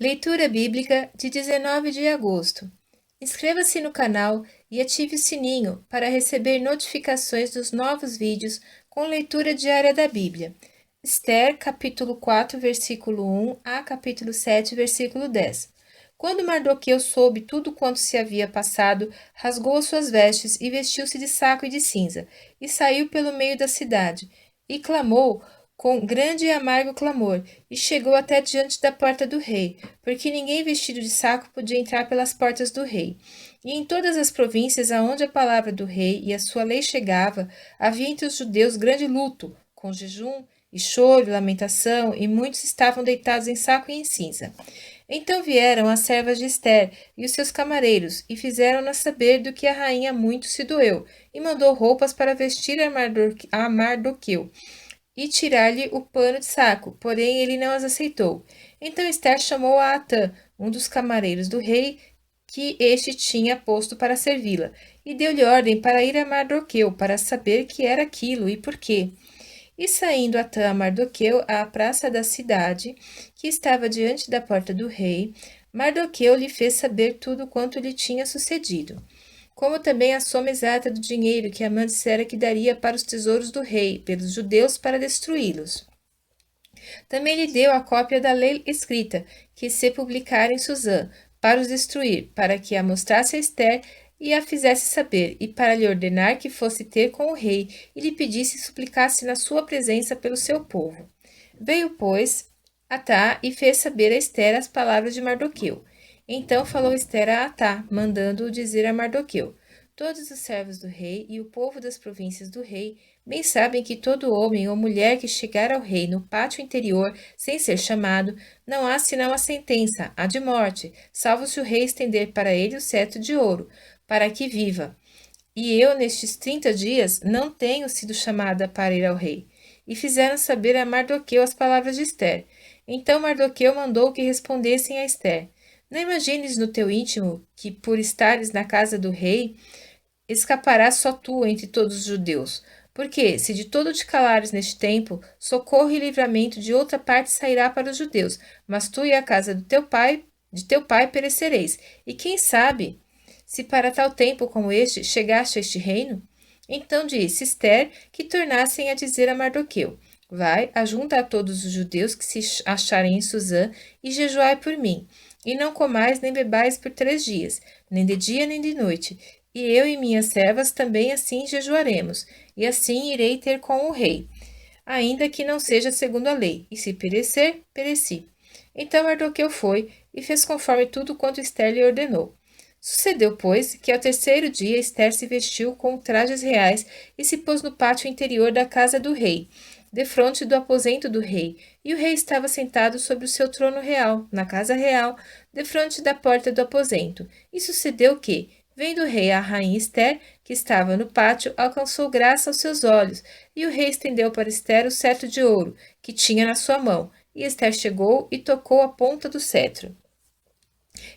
Leitura Bíblica de 19 de agosto. Inscreva-se no canal e ative o sininho para receber notificações dos novos vídeos com leitura diária da Bíblia. Esther, capítulo 4, versículo 1 a capítulo 7, versículo 10. Quando Mardoqueu soube tudo quanto se havia passado, rasgou as suas vestes e vestiu-se de saco e de cinza, e saiu pelo meio da cidade, e clamou com grande e amargo clamor, e chegou até diante da porta do rei, porque ninguém vestido de saco podia entrar pelas portas do rei. E em todas as províncias aonde a palavra do rei e a sua lei chegava, havia entre os judeus grande luto, com jejum e choro e lamentação, e muitos estavam deitados em saco e em cinza. Então vieram as servas de Ester e os seus camareiros, e fizeram-na saber do que a rainha muito se doeu, e mandou roupas para vestir a Mardoqueu e tirar-lhe o pano de saco, porém ele não as aceitou. Então Esther chamou a Atã, um dos camareiros do rei, que este tinha posto para servi-la, e deu-lhe ordem para ir a Mardoqueu, para saber que era aquilo e por quê. E saindo Atã a Mardoqueu à praça da cidade, que estava diante da porta do rei, Mardoqueu lhe fez saber tudo quanto lhe tinha sucedido, como também a soma exata do dinheiro que Amã dissera que daria para os tesouros do rei, pelos judeus, para destruí-los. Também lhe deu a cópia da lei escrita, que se publicara em Suzã, para os destruir, para que a mostrasse a Esther e a fizesse saber, e para lhe ordenar que fosse ter com o rei, e lhe pedisse e suplicasse na sua presença pelo seu povo. Veio, pois, Atá e fez saber a Esther as palavras de Mardoqueu. Então falou Esther a Atá, mandando-o dizer a Mardoqueu: Todos os servos do rei e o povo das províncias do rei bem sabem que todo homem ou mulher que chegar ao rei no pátio interior sem ser chamado, não há senão a sentença, a de morte, salvo se o rei estender para ele o cetro de ouro, para que viva. E eu, nestes 30 dias, não tenho sido chamada para ir ao rei. E fizeram saber a Mardoqueu as palavras de Esther. Então Mardoqueu mandou que respondessem a Esther: Não imagines no teu íntimo que, por estares na casa do rei, escaparás só tu entre todos os judeus. Porque, se de todo te calares neste tempo, socorro e livramento de outra parte sairá para os judeus, mas tu e a casa de teu pai perecereis. E quem sabe se para tal tempo como este chegaste a este reino? Então disse Esther que tornassem a dizer a Mardoqueu: Vai, ajunta a todos os judeus que se acharem em Suzã e jejuai por mim. E não comais nem bebais por 3 dias, nem de dia nem de noite. E eu e minhas servas também assim jejuaremos, e assim irei ter com o rei, ainda que não seja segundo a lei, e se perecer, pereci. Então Mardoqueu foi e fez conforme tudo quanto Esther lhe ordenou. Sucedeu, pois, que ao terceiro dia Esther se vestiu com trajes reais e se pôs no pátio interior da casa do rei, defronte do aposento do rei, e o rei estava sentado sobre o seu trono real, na casa real, defronte da porta do aposento. E sucedeu que, vendo o rei a rainha Esther, que estava no pátio, alcançou graça aos seus olhos, e o rei estendeu para Esther o cetro de ouro, que tinha na sua mão, e Esther chegou e tocou a ponta do cetro.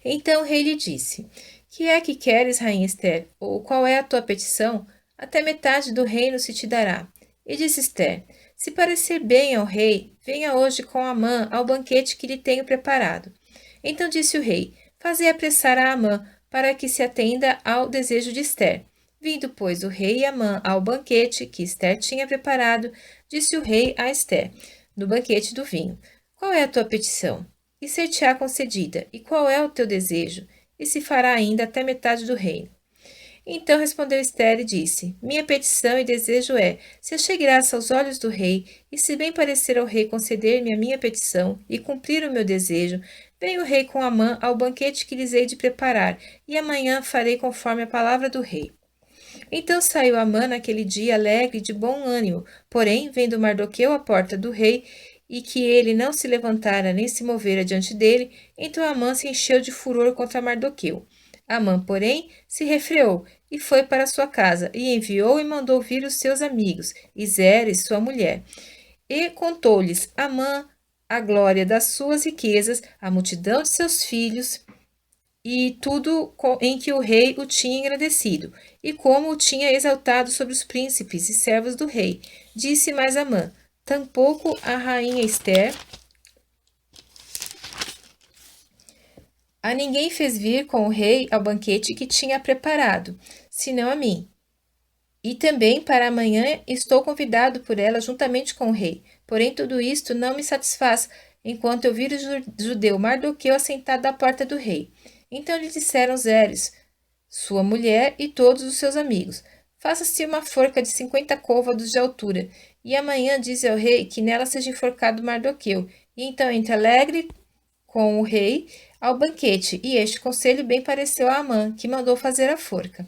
Então o rei lhe disse: Que é que queres, rainha Esther? Ou qual é a tua petição? Até metade do reino se te dará. E disse Esther: Se parecer bem ao rei, venha hoje com Amã ao banquete que lhe tenho preparado. Então disse o rei: Fazei apressar a Amã, para que se atenda ao desejo de Esther. Vindo, pois, o rei e Amã ao banquete que Esther tinha preparado, disse o rei a Esther, no banquete do vinho: Qual é a tua petição? E ser-te-á concedida. E qual é o teu desejo? E se fará ainda até metade do reino. Então respondeu Esther e disse: Minha petição e desejo é: se achei graça aos olhos do rei, e se bem parecer ao rei conceder-me a minha petição e cumprir o meu desejo, venha o rei com Amã ao banquete que lhes hei de preparar, e amanhã farei conforme a palavra do rei. Então saiu Amã naquele dia alegre e de bom ânimo, porém, vendo Mardoqueu à porta do rei, e que ele não se levantara nem se movera diante dele, então Amã se encheu de furor contra Mardoqueu. Amã, porém, se refreou e foi para sua casa, e enviou e mandou vir os seus amigos, e Zeres, sua mulher. E contou-lhes Amã a glória das suas riquezas, a multidão de seus filhos, e tudo em que o rei o tinha engrandecido, e como o tinha exaltado sobre os príncipes e servos do rei. Disse mais Amã: Tampouco a rainha Esther A ninguém fez vir com o rei ao banquete que tinha preparado, senão a mim. E também para amanhã estou convidado por ela juntamente com o rei. Porém, tudo isto não me satisfaz, enquanto eu vir o judeu Mardoqueu assentado à porta do rei. Então lhe disseram Zeres, sua mulher e todos os seus amigos: faça-se uma forca de 50 côvados de altura, e amanhã dize ao rei que nela seja enforcado Mardoqueu. E então entre alegre com o rei ao banquete, e este conselho bem pareceu a Amã, que mandou fazer a forca.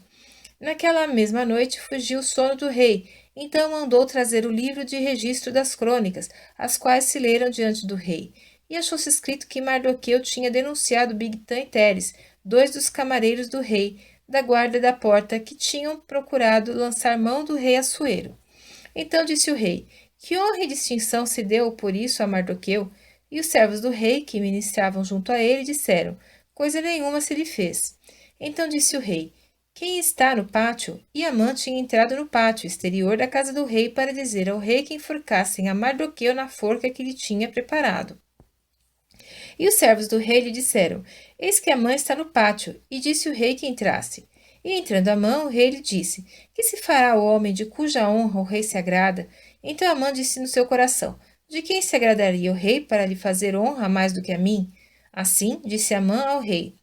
Naquela mesma noite fugiu o sono do rei, então mandou trazer o livro de registro das crônicas, as quais se leram diante do rei. E achou-se escrito que Mardoqueu tinha denunciado Bigtã e Teres, dois dos camareiros do rei, da guarda da porta, que tinham procurado lançar mão do rei Assuero. Então disse o rei: que honra e distinção se deu por isso a Mardoqueu? E os servos do rei, que ministravam junto a ele, disseram: coisa nenhuma se lhe fez. Então disse o rei: quem está no pátio? E Amã tinha entrado no pátio exterior da casa do rei para dizer ao rei que enforcassem a Mardoqueu na forca que lhe tinha preparado. E os servos do rei lhe disseram: eis que Amã está no pátio. E disse o rei que entrasse. E entrando Amã, o rei lhe disse: que se fará o homem de cuja honra o rei se agrada? Então Amã disse no seu coração: de quem se agradaria o rei para lhe fazer honra mais do que a mim? Assim disse Amã ao rei: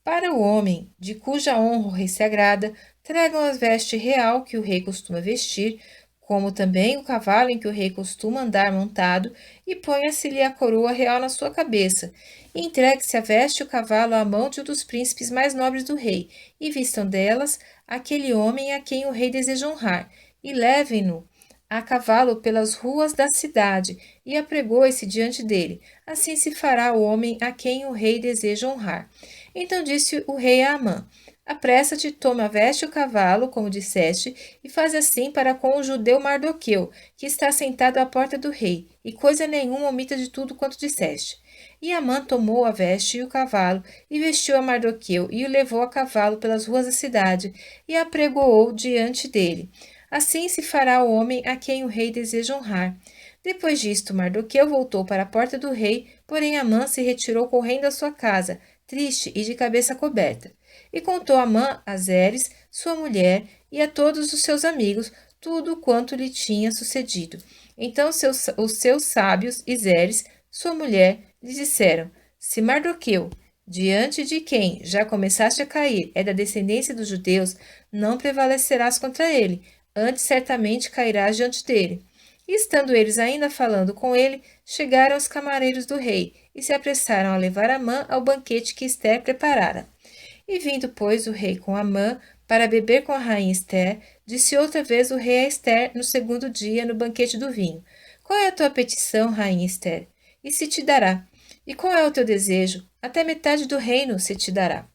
para o homem de cuja honra o rei se agrada, tragam a veste real que o rei costuma vestir, como também o cavalo em que o rei costuma andar montado, e ponha-se-lhe a coroa real na sua cabeça, e entregue-se a veste e o cavalo à mão de um dos príncipes mais nobres do rei, e vistam delas aquele homem a quem o rei deseja honrar, e levem-no a cavalo pelas ruas da cidade, e apregoe-se diante dele. Assim se fará o homem a quem o rei deseja honrar. Então disse o rei a Amã: apressa-te, toma a veste e o cavalo, como disseste, e faz assim para com o judeu Mardoqueu, que está sentado à porta do rei, e coisa nenhuma omita de tudo quanto disseste. E Amã tomou a veste e o cavalo, e vestiu a Mardoqueu, e o levou a cavalo pelas ruas da cidade, e apregoou diante dele. Assim se fará o homem a quem o rei deseja honrar. Depois disto, Mardoqueu voltou para a porta do rei, porém Amã se retirou correndo à sua casa, triste e de cabeça coberta. E contou Amã a Zeres, sua mulher, e a todos os seus amigos, tudo quanto lhe tinha sucedido. Então os seus sábios e Zeres, sua mulher, lhe disseram: se Mardoqueu, diante de quem já começaste a cair, é da descendência dos judeus, não prevalecerás contra ele, antes certamente cairás diante dele. E estando eles ainda falando com ele, chegaram os camareiros do rei, e se apressaram a levar Amã ao banquete que Ester preparara. E vindo, pois, o rei com Amã para beber com a rainha Ester, disse outra vez o rei a Ester no segundo dia no banquete do vinho: qual é a tua petição, rainha Ester? E se te dará. E qual é o teu desejo? Até metade do reino se te dará.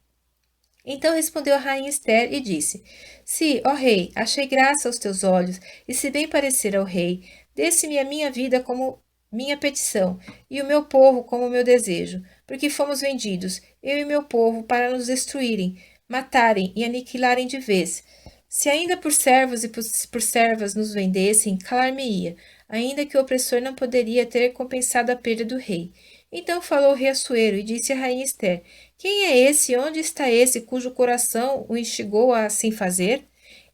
Então respondeu a rainha Ester e disse: se, ó rei, achei graça aos teus olhos, e se bem parecer ao rei, desse-me a minha vida como minha petição, e o meu povo como meu desejo, porque fomos vendidos, eu e meu povo, para nos destruírem, matarem e aniquilarem de vez. Se ainda por servos e por servas nos vendessem, calar-me-ia, ainda que o opressor não poderia ter compensado a perda do rei. Então falou o rei Assuero e disse à rainha Ester: quem é esse e onde está esse cujo coração o instigou a assim fazer?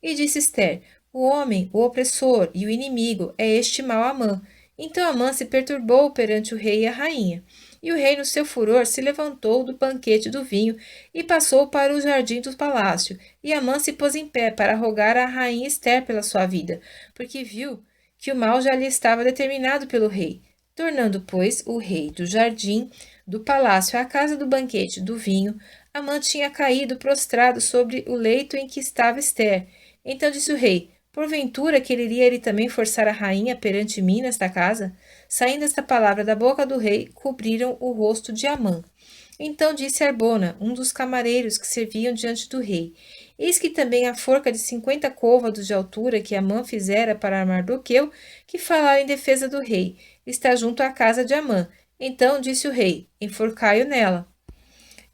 E disse Ester: o homem, o opressor e o inimigo é este mau Amã. Então Amã se perturbou perante o rei e a rainha. E o rei, no seu furor, se levantou do banquete do vinho e passou para o jardim do palácio. E Amã se pôs em pé para rogar à rainha Ester pela sua vida, porque viu que o mal já lhe estava determinado pelo rei. Tornando, pois, o rei do jardim do palácio à casa do banquete do vinho, Amã tinha caído prostrado sobre o leito em que estava Ester. Então disse o rei: porventura quereria ele também forçar a rainha perante mim nesta casa? Saindo esta palavra da boca do rei, cobriram o rosto de Amã. Então disse Arbona, um dos camareiros que serviam diante do rei: eis que também a forca de 50 côvados de altura que Amã fizera para Mardoqueu, que falara em defesa do rei, está junto à casa de Amã. Então disse o rei: enforcai-o nela.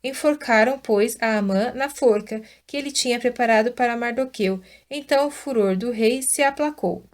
Enforcaram, pois, a Amã na forca que ele tinha preparado para Mardoqueu. Então o furor do rei se aplacou.